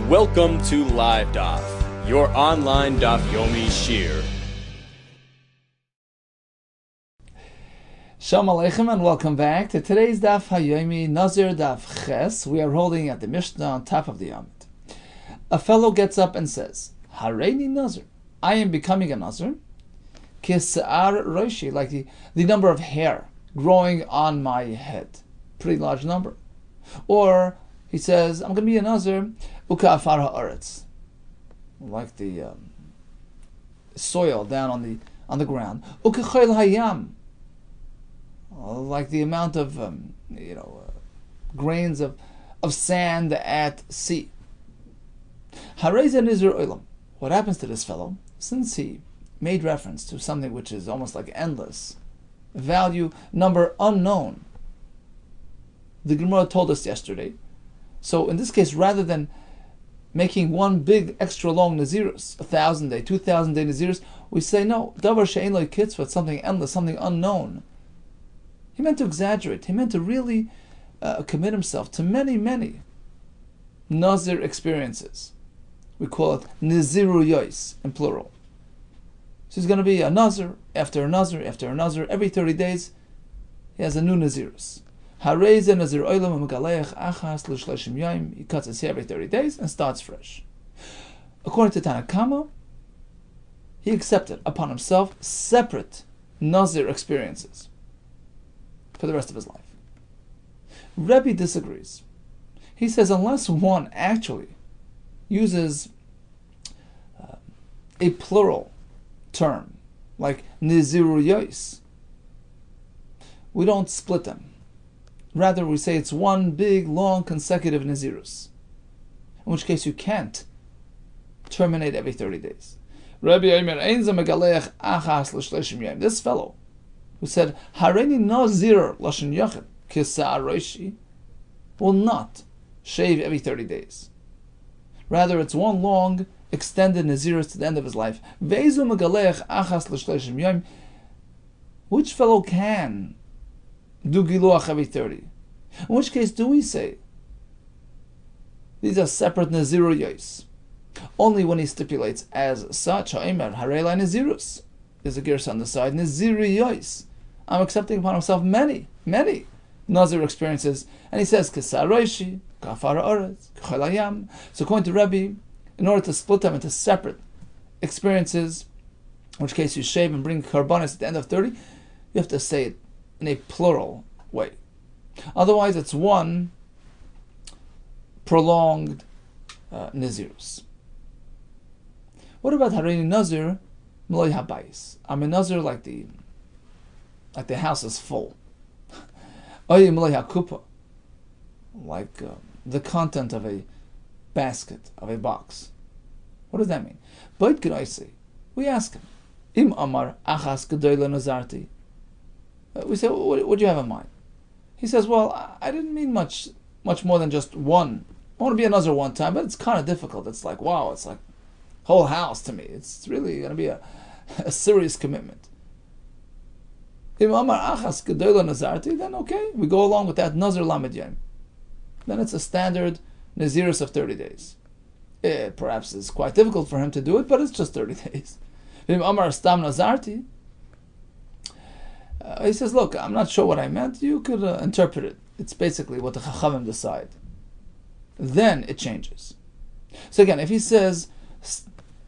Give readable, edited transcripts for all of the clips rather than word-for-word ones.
Welcome to Live Daf, your online Daf Yomi Shir. Shalom Aleichem and welcome back to today's Daf Hayomi Nazir Daf Ches. We are holding at the Mishnah on top of the Amud. A fellow gets up and says, Hareini Nazir, I am becoming a Nazir. Kisar Roshi, like the number of hair growing on my head. Pretty large number. Or he says, I'm going to be a Nazir, Uka Afar Ha'aretz, like the soil down on the ground. Uka Chayil Hayam, like the amount of grains of sand at sea. Hareza Nizir Olam. What happens to this fellow? Since he made reference to something which is almost like endless, value, number unknown, the Gemara told us yesterday. So in this case, rather than making one big extra long Nazirus, 1,000-day, 2,000-day Nazirus, we say no, Davar She'ein Lo Kitzvah, something endless, something unknown. He meant to exaggerate. He meant to really commit himself to many, many Nazir experiences. We call it Naziru Yois in plural. So he's going to be a Nazir after a Nazir after a Nazir. Every 30 days, he has a new Nazirus. Hareze Nazir Olam Megaleach Achas L'Shloshim Yom. He cuts his hair every 30 days and starts fresh. According to Tanakama, he accepted upon himself separate Nazir experiences for the rest of his life. Rebbe disagrees. He says unless one actually uses a plural term, like Naziru Yois, we don't split them. Rather, we say it's one big, long, consecutive Nazirus, in which case you can't terminate every 30 days. This fellow who said, Hareini Nazir Lashon Yachid Kisar Roshi, will not shave every 30 days. Rather, it's one long, extended Nazirus to the end of his life. Which fellow can do Giluach every 30? In which case do we say these are separate Naziru Yois? Only when he stipulates as such, Ha'emer Harela Nazirus. There's a gersa on the side, Naziru Yois. I'm accepting upon himself many, many Nazir experiences. And he says, Kesar Roshi, Kafar Oretz, K'cholayam. So according to Rebbe, in order to split them into separate experiences, in which case you shave and bring karbanis at the end of 30, you have to say it in a plural way. Otherwise, it's one prolonged Nazirus. What about Hareini Nazir M'loi Habayis? I'm a Nazir like the house is full. Oye M'loi HaKupa, like the content of a basket, of a box. What does that mean? Beit G'noisi, we ask him, Im Amar Achas Gedoyle Nazarti. We say, what do you have in mind? He says, well, I didn't mean much more than just one. I want to be a Nazir one time, but it's kind of difficult. It's like, wow, it's like whole house to me. It's really going to be a serious commitment. If Amar Achas Gedoyle Nazarti, then okay, we go along with that Nazir Lamed Yom. Then it's a standard Nazirus of 30 days. It perhaps is quite difficult for him to do it, but it's just 30 days. If Amar Stam Nazarti, he says, look, I'm not sure what I meant. You could interpret it. It's basically what the Chachamim decide. Then it changes. So again, if he says,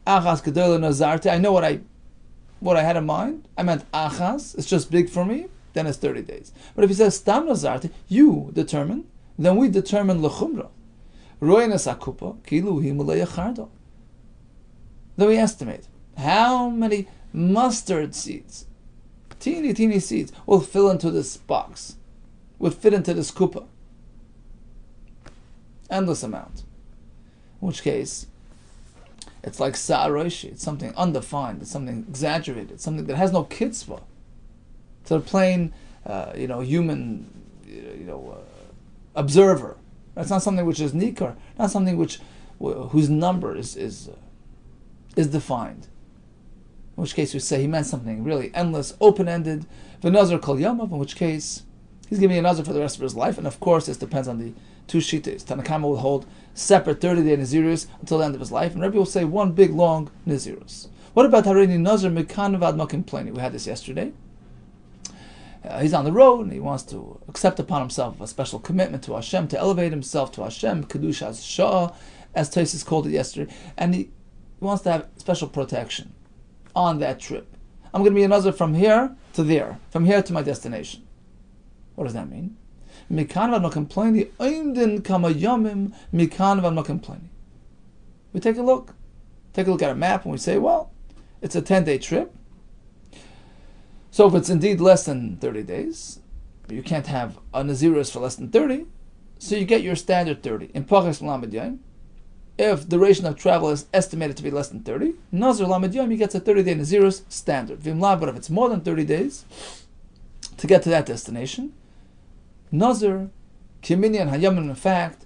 Achas Gedoyle Nazarti, I know what I had in mind. I meant Achas, it's just big for me, then it's 30 days. But if he says Stam Nazarti, you determine, then we determine L'chumra. Roinas Akupa, Kilu Himalaya Chardo. Then we estimate how many mustard seeds, teeny seeds, will fill into this box, would fit into this kupa. Endless amount. In which case, it's like Sa'aroshi, it's something undefined, it's something exaggerated, it's something that has no kitzvah. It's a plain, human, observer. It's not something which is nikar, not something whose number is defined. In which case we say he meant something really endless, open-ended, v'nazir kol yamav, in which case He's giving a nazir for the rest of his life, and of course this depends on the two shittas. Tanakama will hold separate 30-day nazirus until the end of his life, and Rebbe will say one big long nazirus. What about Hareini Nazir Mekan Vad Makim Pleni? We had this yesterday. He's on the road and he wants to accept upon himself a special commitment to Hashem, to elevate himself to Hashem, Kedushas Shah, as Taisus called it yesterday, and he wants to have special protection on that trip. I'm going to be a nazir from here to there, from here to my destination. What does that mean? Mikan vad makim pleni, oimdin kama yomim, mikan vad makim pleni. We take a look at a map, and we say, well, it's a 10-day trip. So if it's indeed less than 30 days, you can't have a nazirus for less than 30, so you get your standard 30. In Pachas Lamed Yom, if duration of travel is estimated to be less than 30, Nazir Lamed Yom, he gets a 30-day nazirus standard. Vimlav, but if it's more than 30 days, to get to that destination, Nazir, Kiminyan Hayamim, in fact,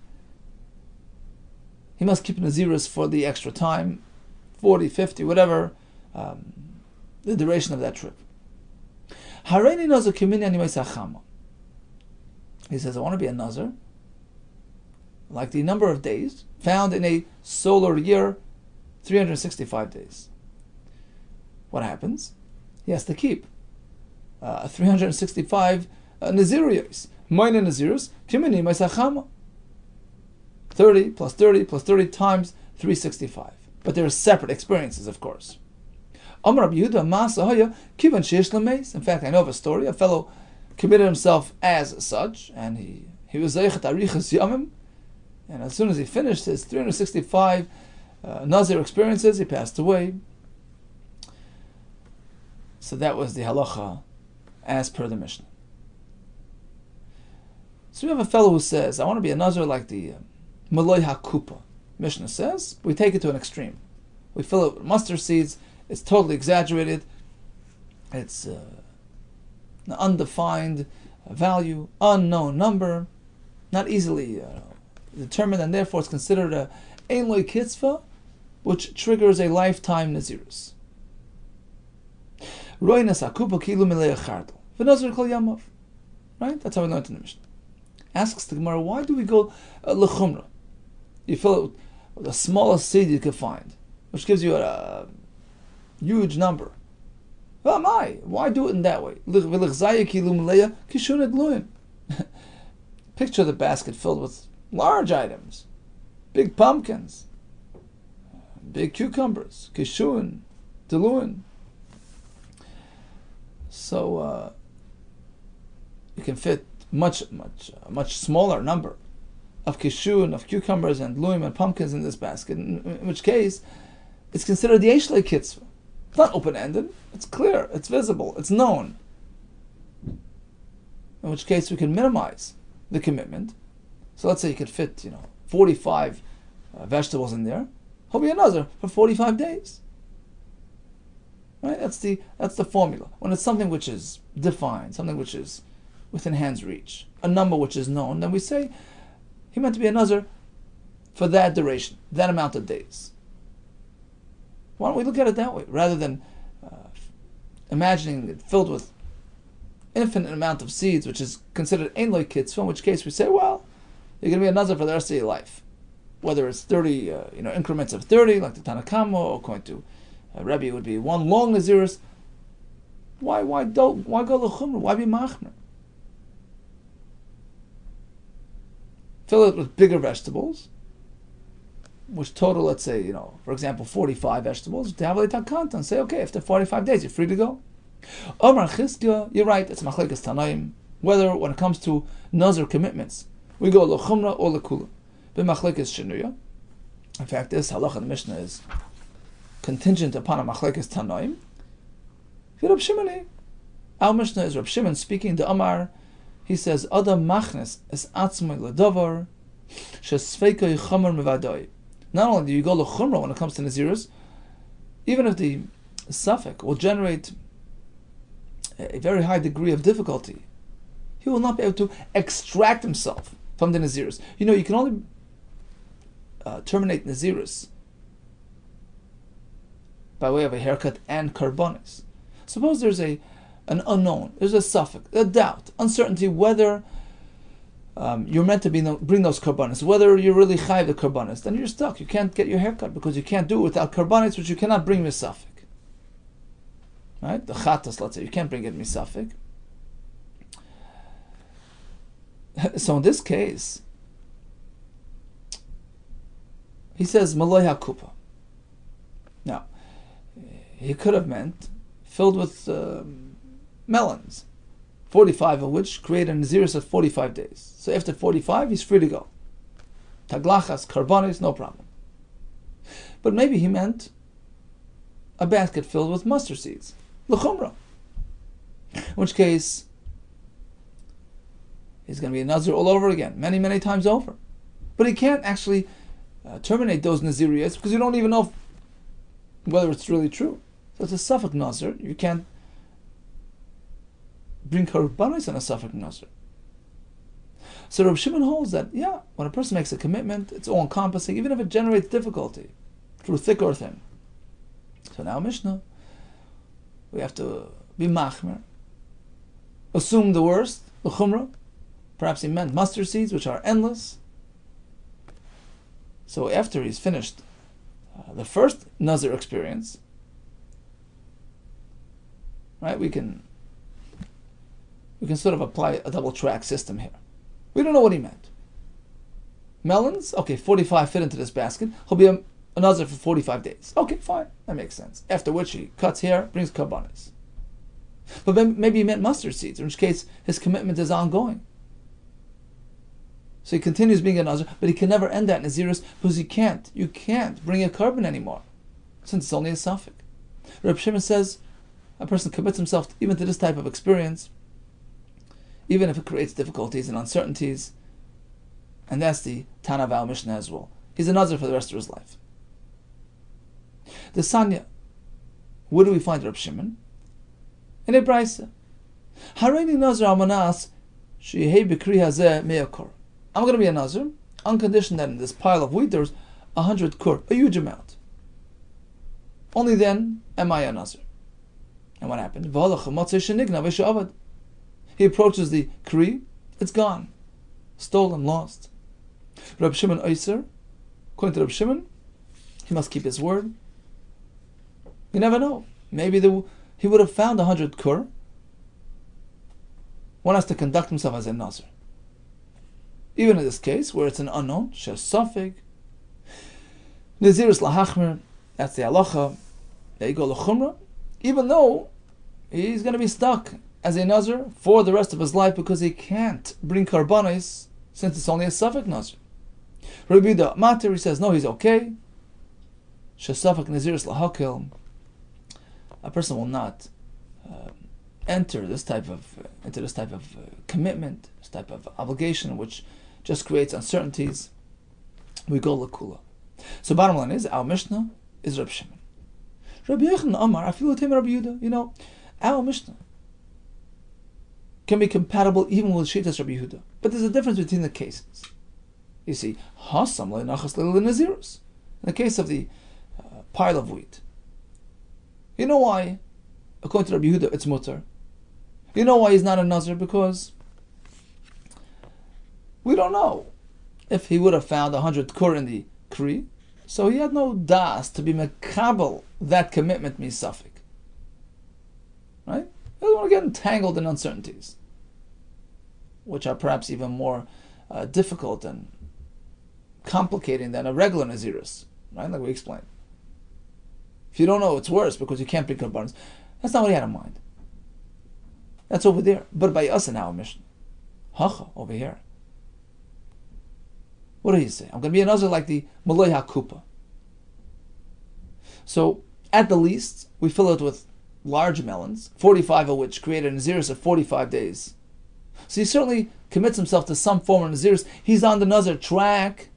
he must keep nazirus for the extra time, 40, 50, whatever, the duration of that trip. Hareini Nazir Kiminyan Yimaisachama. He says, I want to be a Nazir like the number of days found in a solar year, 365 days. What happens? He has to keep 365 Naziriyos. Minor Nazirus, Kimini Maisachama. 30 plus 30 plus 30 times 365. But there are separate experiences, of course. Amar Rabbi Yehuda Masahaya Kivan Sheish Lameis. In fact, I know of a story. A fellow committed himself as such, and he was Zeichet Arichas Yamim. And as soon as he finished his 365 Nazir experiences, he passed away. So that was the halacha as per the Mishnah. So we have a fellow who says, I want to be a Nazir like the Maloi HaKupa. Mishnah says, we take it to an extreme. We fill it with mustard seeds. It's totally exaggerated. It's an undefined value, unknown number, not easily determined, and therefore it's considered a ein loy kitzvah, which triggers a lifetime nazirus. Roinas akupa kilu milei chardal v'nazir kol yamav. Right? That's how we learned in the Mishnah. Asks the Gemara, why do we go lechumra? You fill it with the smallest seed you could find, which gives you a huge number. Why do it in that way? Picture the basket filled with large items, big pumpkins, big cucumbers, kishun, deluin. So you can fit much smaller number of kishun, of cucumbers and deluim and pumpkins in this basket. In which case, it's considered the Eish Kitzvah. It's not open-ended. It's clear. It's visible. It's known. In which case, we can minimize the commitment. So let's say you could fit, 45 vegetables in there. He'll be a nazir for 45 days. Right? That's the formula. When it's something which is defined, something which is within hand's reach, a number which is known, then we say he meant to be a nazir for that duration, that amount of days. Why don't we look at it that way, rather than imagining it filled with infinite amount of seeds, which is considered ein loy kitzvah, in which case we say, well, you're going to be a nazir for the rest of your life. Whether it's 30, increments of 30, like the Tanakama, or according to Rebbe, it would be one long nazirus. Why go l'chumra? Why be machmer? Fill it with bigger vegetables, which total, let's say, for example, 45 vegetables, to have a takanta and say, okay, after 45 days, you're free to go. Omar Chizkiya, you're right, it's machlekes tanaim, whether when it comes to nazir commitments, we go l'chumra or l'kula. But machlekes shenuya. In fact, this halacha in the Mishnah is contingent upon a machlekes tanaim. Rab Shimon, our Mishnah is Rab Shimon speaking to Omar. He says, Adam machnes es atzmei ledavar shesfeikoi chomer mevadoi. Not only do you go l'chumra when it comes to nazirus, even if the suffix will generate a very high degree of difficulty, he will not be able to extract himself from the nazirus. You can only terminate nazirus by way of a haircut and karbonis. Suppose there's a an unknown. There's a suffix, a doubt, uncertainty whether you're meant to bring those karbanis, whether you're really chayiv the karbanis. Then you're stuck. You can't get your hair cut because you can't do it without karbanis, which you cannot bring misafik. Right? The chatas, let's say, you can't bring it misafik. So in this case, he says maloi hakupa. Now, he could have meant filled with melons, 45 of which create a nazirus of 45 days. So after 45, he's free to go. Taglachas, karbanis, no problem. But maybe he meant a basket filled with mustard seeds, l'chumra. In which case, he's going to be a nazir all over again, many, many times over. But he can't actually terminate those naziriyas because you don't even know whether it's really true. So it's a suffix nazir. You can't bring karbanis on a suffix nazir. So Rabbi Shimon holds that, yeah, when a person makes a commitment, it's all-encompassing, even if it generates difficulty, through thick or thin. So now Mishnah, we have to be machmer, assume the worst, the chumrah. Perhaps he meant mustard seeds, which are endless. So after he's finished the first Nazir experience, right, we can sort of apply a double track system here. We don't know what he meant. Melons, okay, 45 fit into this basket. He'll be a Nazir for 45 days. Okay, fine, that makes sense. After which he cuts hair, brings karbanis. But maybe he meant mustard seeds, in which case his commitment is ongoing. So he continues being a Nazir, but he can never end that Nazirus because you can't bring a carbon anymore, since it's only a suffix. Reb Shimon says a person commits himself even to this type of experience, even if it creates difficulties and uncertainties, and that's the Tana Val Mishnah as well. He's a Nazir for the rest of his life. The Sanya, where do we find Reb Shimon? In a Braisa. Hareini Nazir Amanas Shehei B'Kri Hazeh Me'akor. I'm going to be a Nazir on condition that in this pile of wheat there's 100 kur, a huge amount. Only then am I a Nazir. And what happened? He approaches the kri, it's gone. Stolen, lost. Reb Shimon Oyser, according to Reb Shimon, he must keep his word. You never know. Maybe he would have found 100 kur. One has to conduct himself as a Nazir. Even in this case, where it's an unknown, shes suffix, Nazirus lahachmer, that's the halacha, there you go, l'chumra, even though he's going to be stuck as a Nazir for the rest of his life because he can't bring karbanis since it's only a suffix Nazir. Rabbi Yehuda Matir, he says, no, he's okay. Shes suffix Nazirus lahakil, a person will not enter this type of commitment, this type of obligation, which just creates uncertainties. We go lakula. So bottom line is, our Mishnah is Reb Shimon. Rabbi Yehuda Amar, afilu tem Rabbi Yehuda. Our Mishnah can be compatible even with Shitas Rabbi Yehuda. But there's a difference between the cases. You see, hasam le'nachas le'nazirus. In the case of the pile of wheat, you know why, according to Rabbi Yehuda, it's mutar. You know why he's not a Nazir? Because we don't know if he would have found 100 kur in the kri, so he had no das to be mekabel that commitment misafik. Right? He doesn't want to get entangled in uncertainties, which are perhaps even more difficult and complicating than a regular Nazirus, right? Like we explained. If you don't know, it's worse because you can't bring karbanos. That's not what he had in mind. That's over there. But by us in our mission, hacha over here. What do you say? I'm going to be a Nazir like the Malay HaKupa. So, at the least, we fill it with large melons, 45 of which create a Nazirus of 45 days. So he certainly commits himself to some form of Nazirus. He's on the Nazir track.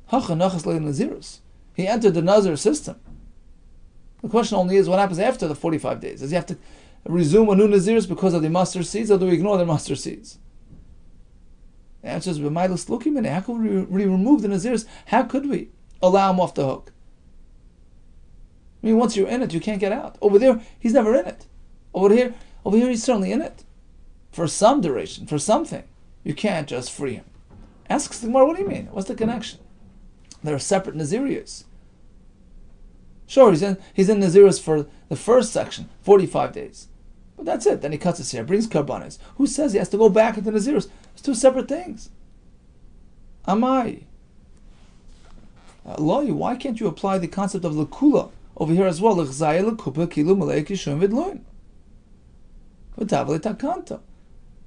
Hacha nachas le Nazirus. He entered the Nazir system. The question only is, what happens after the 45 days? Does he have to resume a new Nazirus because of the mustard seeds, or do we ignore the mustard seeds? The answer is, how could we remove the Nazirus? How could we allow him off the hook? I mean, once you're in it, you can't get out. Over there, he's never in it. Over here, he's certainly in it. For some duration, for something. You can't just free him. Asks the Gemara, what do you mean? What's the connection? There are separate Nazirias. Sure, he's in Nazirus for the first section, 45 days. But that's it. Then he cuts his hair, brings karbanis. Who says he has to go back into Nazirus? It's two separate things. Amai. Loy, why can't you apply the concept of lekula over here as well?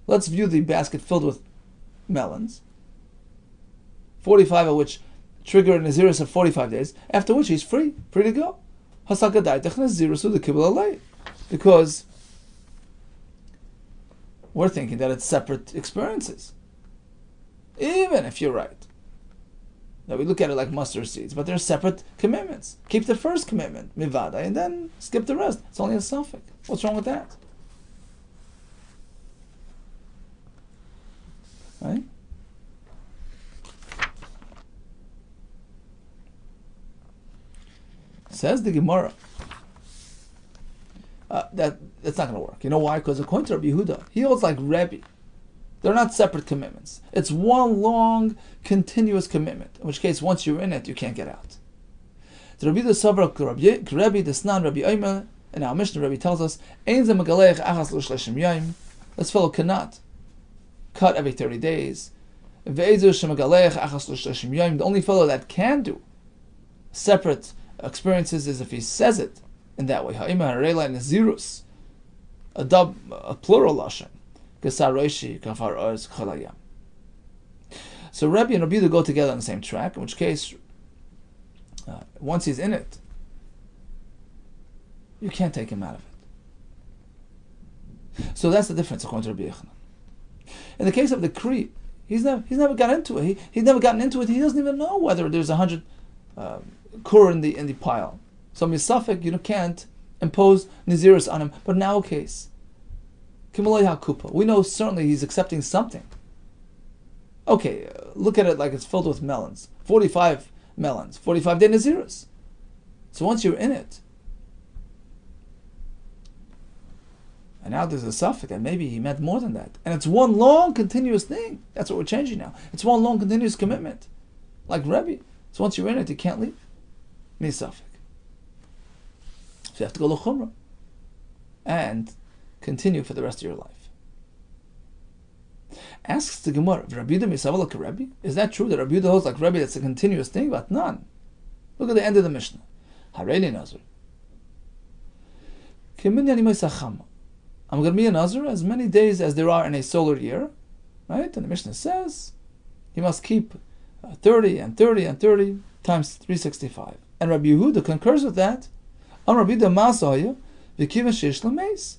Let's view the basket filled with melons, 45 of which trigger a Nazirus of 45 days, after which he's free to go. Because we're thinking that it's separate experiences. Even if you're right. Now we look at it like mustard seeds, but they're separate commitments. Keep the first commitment, mivada, and then skip the rest. It's only a suffix. What's wrong with that? Right? Says the Gemara. That's not going to work. You know why? Because according to Rabbi Yehuda, he holds like Rebbe. They're not separate commitments. It's one long, continuous commitment. In which case, once you're in it, you can't get out. The Rabbi Yehuda Sabra Rebbe, the Snan Rabbi Omer, and our Mishnah Rebbe tells us, this fellow cannot cut every 30 days. The only fellow that can do separate experiences is if he says it in that way. A plural lashon. So Rabbi and Rabbi Yehuda go together on the same track, in which case, once he's in it, you can't take him out of it. So that's the difference according to Rabbi Yehuda. In the case of the Kri, he's never got into it. He's never gotten into it. He doesn't even know whether there's 100 kur in the pile. So misafek, you can't impose Nazirus on him. But in our case, Kimaloi HaKupa, we know certainly he's accepting something. Okay, look at it like it's filled with melons. 45 melons, 45 day Nazirus. So once you're in it, and now there's a suffix, and maybe he meant more than that. And it's one long continuous thing. That's what we're changing now. It's one long continuous commitment. Like Rebbe. So once you're in it, you can't leave. Misafik. So you have to go l'chumrah. And continue for the rest of your life. Asks the Gemara, Rabbi Yehuda misaval like Rebbe? Is that true that Rabbi Yehuda holds like Rebbe that's a continuous thing? But none. Look at the end of the Mishnah. Hareli Nazir. I'm going to be a Nazir as many days as there are in a solar year. Right? And the Mishnah says he must keep 30 and 30 and 30 times 365. And Rabbi Yehuda concurs with that. Rabbi Yehuda Masaya v'kiva sheish l'meis.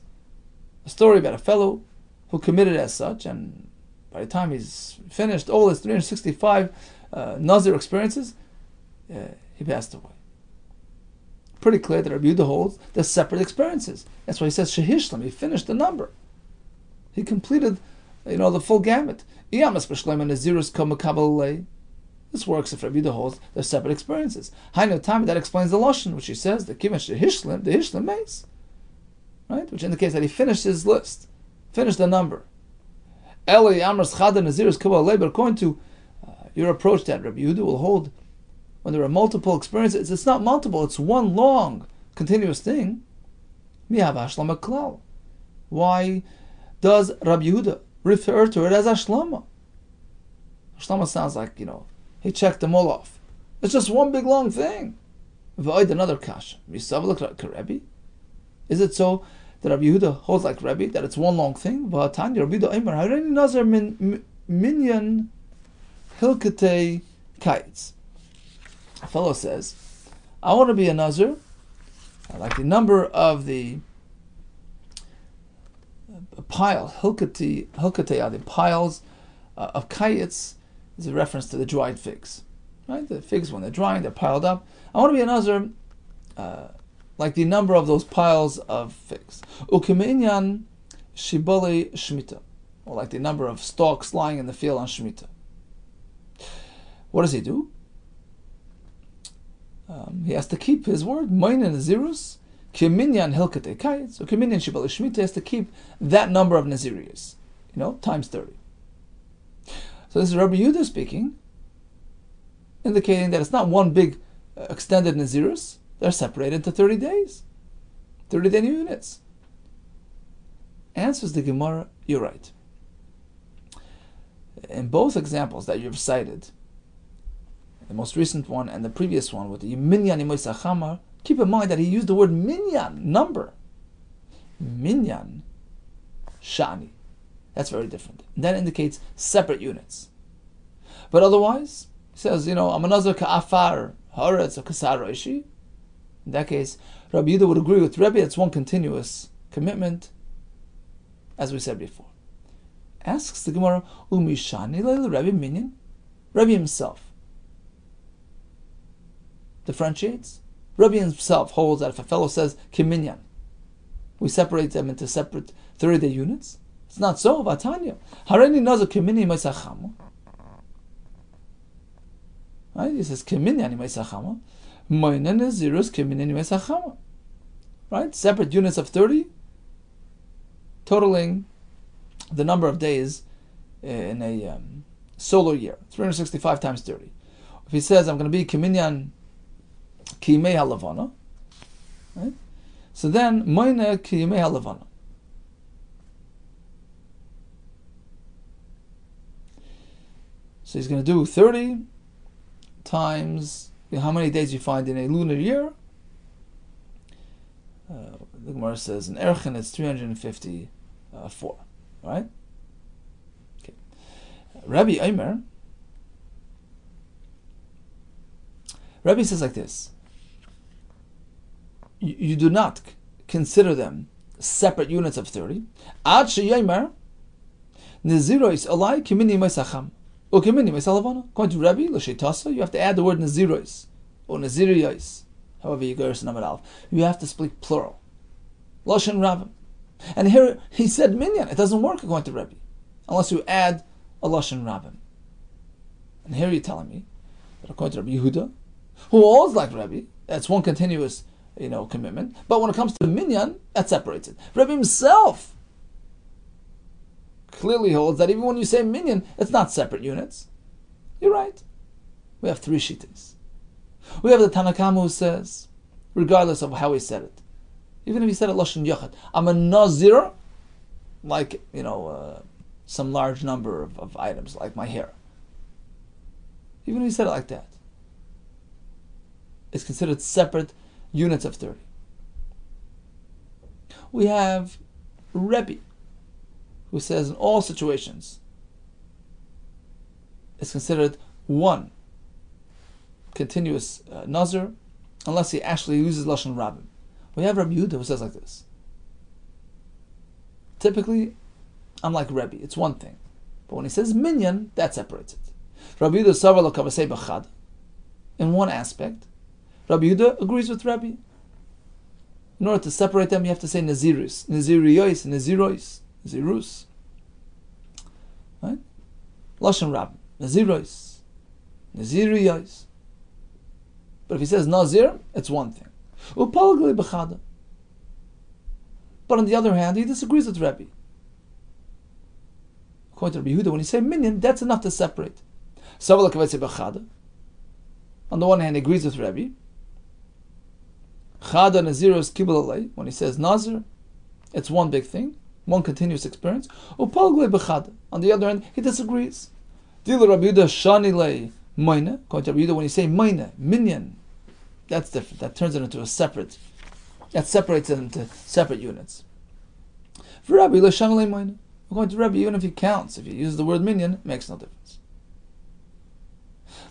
A story about a fellow who committed as such, and by the time he's finished all his 365 Nazir experiences, he passed away. Pretty clear that Rabbi Yehuda holds the separate experiences. That's why he says shehishlam. He finished the number. He completed, the full gamut. This works if Rabbi Yehuda holds the separate experiences. That explains the lashon, which he says the kivan shehishlam, the hishlam meis, right? Which indicates that he finished his list, finished the number. Eli amras chada nazirus kabal labor. According to your approach, that Rabbi Yehuda will hold. When there are multiple experiences, it's not multiple, it's one long, continuous thing. Why does Rabbi Yehuda refer to it as Ashlama? Ashlama sounds like, he checked them all off. It's just one big long thing. Another kasha. Is it so that Rabbi Yehuda holds like Rabbi, that it's one long thing? Minyan hilkatei kites. A fellow says, I want to be a Nazir. I like the number of the pile, hilkatei are the piles of kites, is a reference to the dried figs. Right? The figs, when they're drying, they're piled up. I want to be a Nazir like the number of those piles of figs. Ukiminyan shibali shmita, or like the number of stalks lying in the field on shmita. What does he do? He has to keep his word. Moin and Nazirus Kiminyan hilkate kayit. So Kiminyan shibal shmita has to keep that number of Nazirius, times 30. So this is Rabbi Yehuda speaking, indicating that it's not one big extended Nazirus. They're separated into 30 days, 30-day units. Answers the Gemara, you're right. In both examples that you've cited, the most recent one and the previous one with the minyan imoisa chamar, keep in mind that he used the word minyan, number. Minyan, shani. That's very different. And that indicates separate units. But otherwise, he says, I'm a nazir ka'afar haaretz or kasar roishi. In that case, Rabbi Yehuda would agree with Rebbe, it's one continuous commitment, as we said before. Asks the Gemara, Umishani leil Rebbe minyan? Rebbe himself differentiates. Rebbe himself holds that if a fellow says kiminyan, we separate them into separate 30-day units. It's not so. Vatanya. Hareni nazar kiminyan ma'isachama. Right? He says kiminyan ma'isachama. Moinen nazirus kiminyan ma'isachama. Right? Separate units of 30, totaling the number of days in a solar year. 365 times 30. If he says, I'm going to be kiminyan Kiyimei halavana, right? So then, moine kiyimei halavana. So he's going to do 30 times how many days you find in a lunar year. The Gemara says in Erchin it's 354, right? Okay. Rabbi says like this. You do not consider them separate units of 30. Ad sheyaymar nazirois alai kimini meisacham or kimini meisalavana. According to Rabbi L'sheitasa, you have to add the word nazirois or naziriyos. However you go to number alf, you have to speak plural. Loshen Ravim. And here he said minyan. It doesn't work according to Rabbi unless you add a Loshen Ravim. And here you're telling me that according to Rabbi Yehuda, who always like Rabbi, that's one continuous commitment. But when it comes to minyan, that separates it. Rabbi himself clearly holds that even when you say minyan, it's not separate units. You're right. We have 3 shittas. We have the Tanakama who says, regardless of how he said it, even if he said it Lashon Yochad, I'm a Nazir, like, some large number of items, like my hair. Even if he said it like that, it's considered separate units of 30. We have Rebbe, who says in all situations, it's considered one continuous Nazir, unless he actually uses Lashon Rabbim. We have Rabbi Yehuda who says like this. Typically, I'm like Rebbe, it's one thing. But when he says minyan, that separates it. Rabbi Yehuda Savar L'Kavasei B'Chad, in one aspect, Rabbi Yehuda agrees with Rabbi. In order to separate them, you have to say Nazirus, Naziriyos, Nazirois, Nazirus. Right? Lashon Rabbim, Nazirois, Naziriyos. But if he says Nazir, it's one thing. Upalgli b'chada. But on the other hand, he disagrees with Rabbi. According to Rabbi Yehuda, when you say minyan, that's enough to separate. On the one hand, he agrees with Rabbi. Chada Nazirus kibul alei. When he says Nazir, it's one big thing, one continuous experience. Upalgli b'chada. On the other hand, he disagrees. Dila Rabbi Yehuda shani lei moine. According to Rabbi Yehuda, when you say moine, minyan, that's different. That turns it into a separate. That separates it into separate units. For Rabbi, according to Rabbi, even if he counts, if he uses the word minyan, it makes no difference.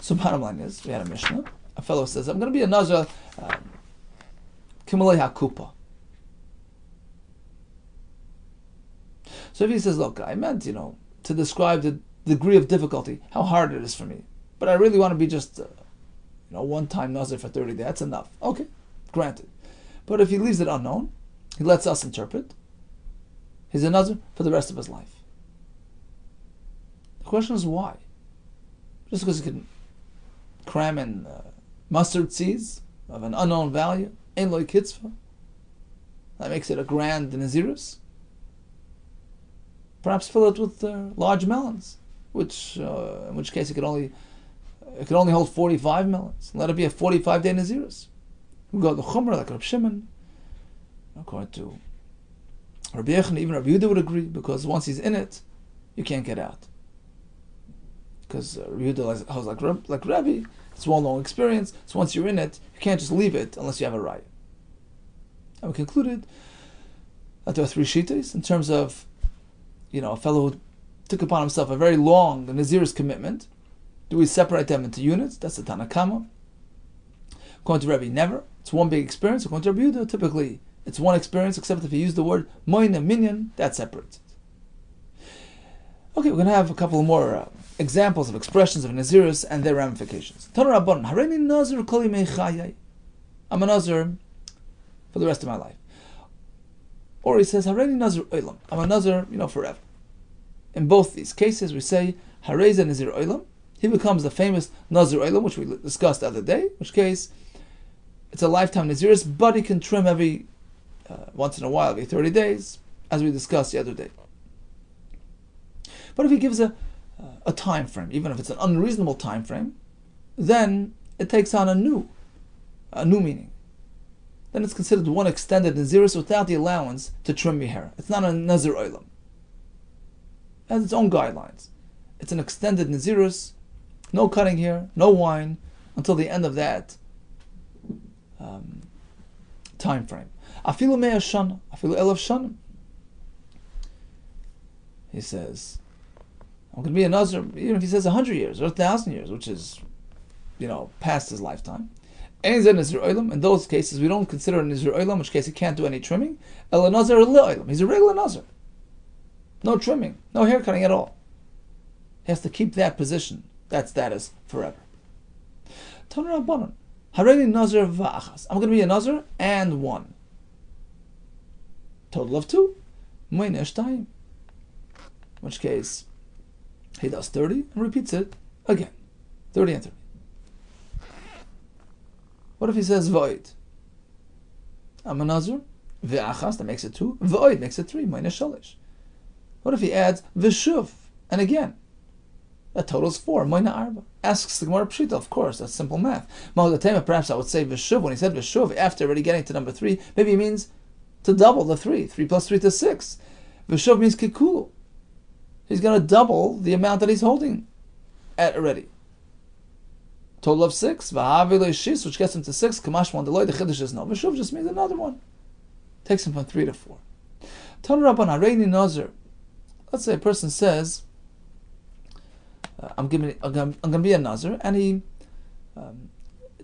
So bottom line is, we had a Mishnah. A fellow says, I'm going to be a Nazir, Kimalei HaKupa. So if he says, look, I meant, to describe the degree of difficulty, how hard it is for me. But I really want to be just, one-time Nazir for 30 days. That's enough. Okay, granted. But if he leaves it unknown, he lets us interpret, he's a Nazir for the rest of his life. The question is why? Just because he can cram in mustard seeds of an unknown value, ein lo kitzvah? that makes it a grand Nazirus. Perhaps fill it with large melons, which in which case it could only hold 45 melons. Let it be a 45-day Nazirus. We go to the Chumrah like Reb Shimon. According to Rabbi Yehuda, even Rabbi Yehuda would agree, because once he's in it, you can't get out. Because Rabbi Yehuda holds like Rabbi, it's well-known experience. So once you're in it, you can't just leave it unless you have a right. And we concluded that there are 3 shittas in terms of, a fellow who took upon himself a very long Nazir's commitment. Do we separate them into units? That's the Tanakama. According to Rabbi, never. It's one big experience. According to Rabbi Yehuda, typically it's one experience, except if you use the word moina minyan, that separates it. Okay, we're going to have a couple more examples of expressions of Nazirus and their ramifications. I'm a Nazir for the rest of my life. Or he says, Hareni Nazir Olam. I'm a Nazir, forever. In both these cases, we say, Hareza Nazir Olam. He becomes the famous Nazir Olam, which we discussed the other day, in which case it's a lifetime Nazirus, but he can trim every once in a while, every 30 days, as we discussed the other day. But if he gives a time frame, even if it's an unreasonable time frame, then it takes on a new meaning. Then it's considered one extended Nazirus without the allowance to trim your hair. It's not a Nazir Olam. It has its own guidelines. It's an extended Nazirus, no cutting hair, no wine, until the end of that time frame. Afilu mea shana, afilu elaf shana. He says, I'm going to be a Nazir, even if he says 100 years or 1,000 years, which is, past his lifetime. In those cases, we don't consider a Nazir Olam, in which case he can't do any trimming. El Nazir Olam. He's a regular Nazir. No trimming, no hair cutting at all. He has to keep that position, that status, forever. Tanur Rabbanan. Hareni Nazir v'achas. I'm going to be a Nazir and 1. Total of 2. Moinesh time. In which case, he does 30 and repeats it again. 30 and 30. What if he says void? I'm a Nazir. V'achas, that makes it 2. Void makes it 3. Moinesh shalish. What if he adds v'shuv? And again, that totals 4. Moina arba. Asks the Gemara Pshita, of course, that's simple math. Perhaps I would say v'shuv. When he said v'shuv, after already getting to number 3, maybe he means to double the 3. 3 plus 3 to 6. V'shuv means kikulu. He's going to double the amount that he's holding at already. Total of 6. V'havile shis, which gets him to 6. Kamash one deloy, the chiddush is no. V'shuv just means another one. Takes him from 3 to 4. Tanur Rabban Hareni Nazir. Let's say a person says, I'm going to be a Nazir, and he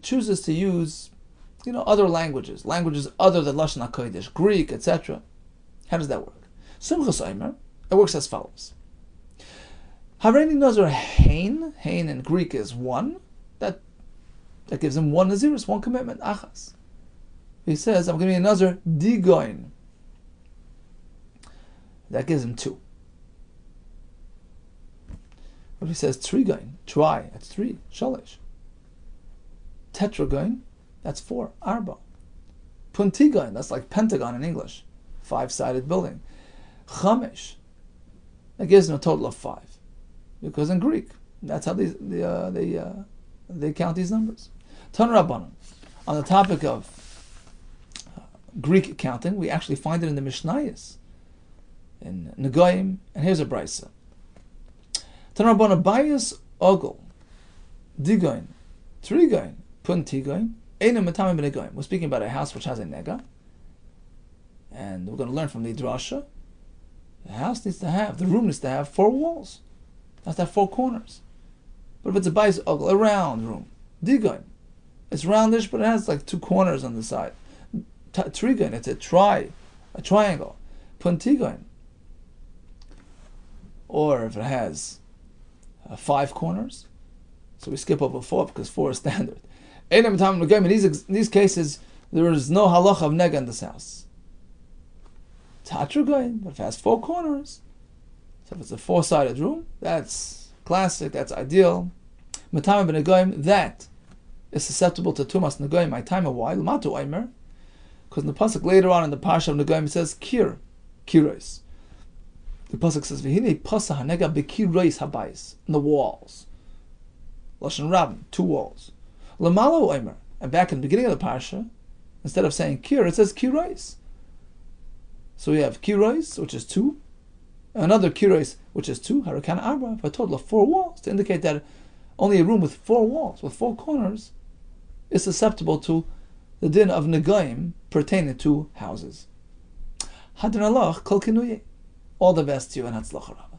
chooses to use, other languages other than Lashon HaKodesh, Greek, etc. How does that work? Simchas Omer, it works as follows. Hareni Nazir Hein in Greek is 1. That gives him 1 Nazirus, 1 commitment, achas. He says, I'm going to be a Nazir Digoin. That gives him 2. But if he says trigoin, try, that's 3, shalish. Tetragoin, that's 4, arba. Puntigoin, that's like pentagon in English, 5-sided building. Chamesh, that gives him a total of 5, because in Greek, that's how they count these numbers. Tanur Rabbanan, on the topic of Greek counting, we actually find it in the Mishnayos, in Negoim, and here's a brisa. Tanarbana bias ogel, digoin, trigoin, puntigoin, einam matamim benegoin. We're speaking about a house which has a nega, and we're going to learn from the drasha. The room needs to have 4 walls. It has to have 4 corners. But if it's a bias ogel, a round room, digoin, it's roundish, but it has like 2 corners on the side. Trigoin, it's a triangle. Puntigoin, or if it has 5 corners, so we skip over 4 because 4 is standard. In these cases, there is no halacha of nega in this house. Tatragoin, but if it has 4 corners, so if it's a 4-sided room, that's classic, that's ideal. That is susceptible to tumas negoim my time a while. Matu oimer, Because in the pasuk later on in the parsha of Negoim it says kiros. The pasuk says v'hinei pasa hanega bekiros habayis, in the walls. Lashon Rabin, 2 walls. Lamalo oimer, and back in the beginning of the parsha, instead of saying kir, it says kiros. So we have kiros, which is 2, another kiros, which is 2, harakan arba, for a total of 4 walls, to indicate that only a room with 4 walls, with 4 corners, is susceptible to the din of Negoim pertaining to houses. Hadran Allah, kol kinuye. All the best to you and Hatzlacha Rabbah.